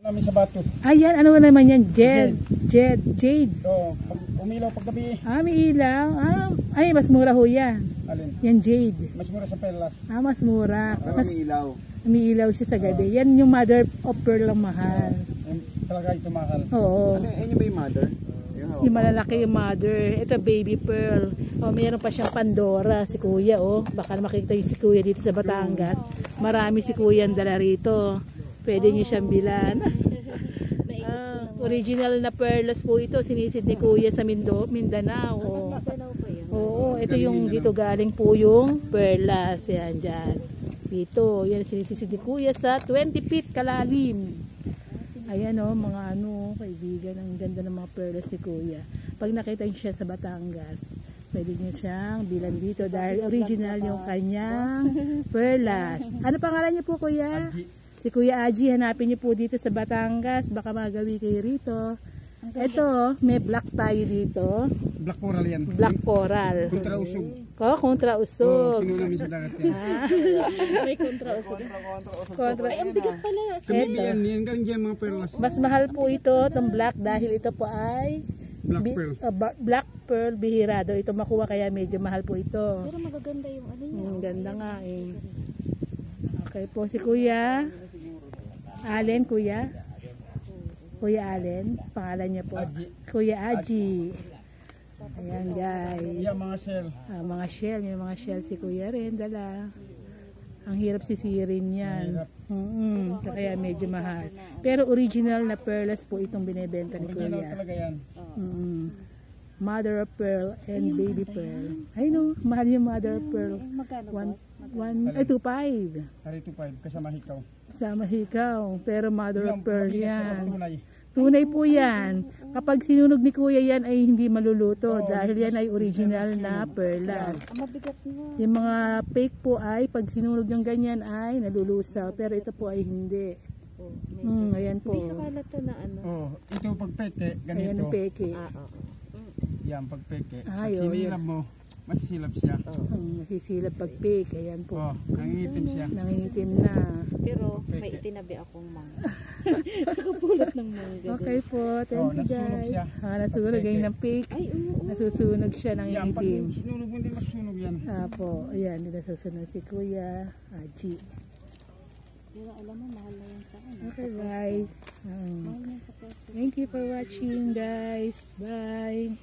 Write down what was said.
Namin sa bato. Ayan, ano naman yan? Jade. Oo, umilaw paggabi. May ilaw. Ay, mas mura ho yan. Alin? Yan jade. Mas mura sa perlas. Mas mura. Pero may ilaw. Umiilaw siya sa gabi. Yan yung mother of pearl lang mahal. Talaga ito mahal. Oo. Ano ba yung mother? Yung malalaki yung mother. Ito baby pearl. Mayroon pa siyang Pandora si kuya. Baka makikita yung si kuya dito sa Batangas. Marami si kuya ang dala rito. Pwede niyo siyang bilan. Original na perlas po ito. Sinisid ni kuya sa Mindanao. Oo, ito yung dito galing po yung perlas. Yan dyan. Dito, yan sinisid ni kuya sa 20 feet kalalim. Ayan mga kaibigan, ang ganda ng mga perlas ni kuya. Pag nakita niyo siya sa Batangas, pwede niyo siyang bilan dito dahil original yung kanyang perlas. Ano pangalan niyo po kuya? Si Kuya Aji, hanapin niyo po dito sa Batangas, baka magawi kayo rito. Ito, may black tayo dito. Black coral yan. Black coral. Kontra usog. Kontra usog. Pinuha namin sa dagat yan. May kontra usog. Ay, ang bigat pala. Yan galing dyan mga perlas. Mas mahal po ito, itong black, dahil ito po ay Black pearl. Black pearl bihirado. Ito makuha kaya medyo mahal po ito. Pero magaganda yung ano niya. Ganda nga eh. Okay po si Kuya Allen, Kuya Allen, pangalan niya po. Aji. Kuya Aji. Ayan guys. Yan mga shell. Yung mga shell si Kuya rin dala. Ang hirap sisirin yan. Kaya medyo mahal. Pero original na perlas po itong binebenta ni Original Kuya. talaga yan. Mother of pearl and baby pearl. Ay no, mahal yung mother of pearl. Magkano po? 2.5. 32.5 kasama hikaw. Sama hikaw. Pero mother of pearl yan. Tunay. Tunay po yan. Kapag sinunog ni kuya yan ay hindi maluluto dahil yan ay original na perlas. Mabigat na. Yung mga fake po ay pag sinunog yung ganyan ay nalulusaw. Pero ito po ay hindi. Ayan po. Hindi sa kalat na ano. Ito pag peke, ganito. Ayan ang peke. Yan pag peke. Pag Yun. sinilab mo, masisilab siya. Masisilap pag fake. Ayan po. Nangingitim siya. Nangingitim na. Pero may itinabi akong mangga. Nakapulot ng mangga. Okay po. Thank you nasunog guys. siya. Nasunog ganyan ng fake. Ay, oo. Nasusunog siya ng Yan, pag itim. sinunog mo, hindi masunog yan. Po. Ayan. Nasusunog si Kuya Aji. Pero alam mo, mahal na yan sa ano. Okay guys. Mahal na yan sa pwesto. Thank you for watching guys. Bye.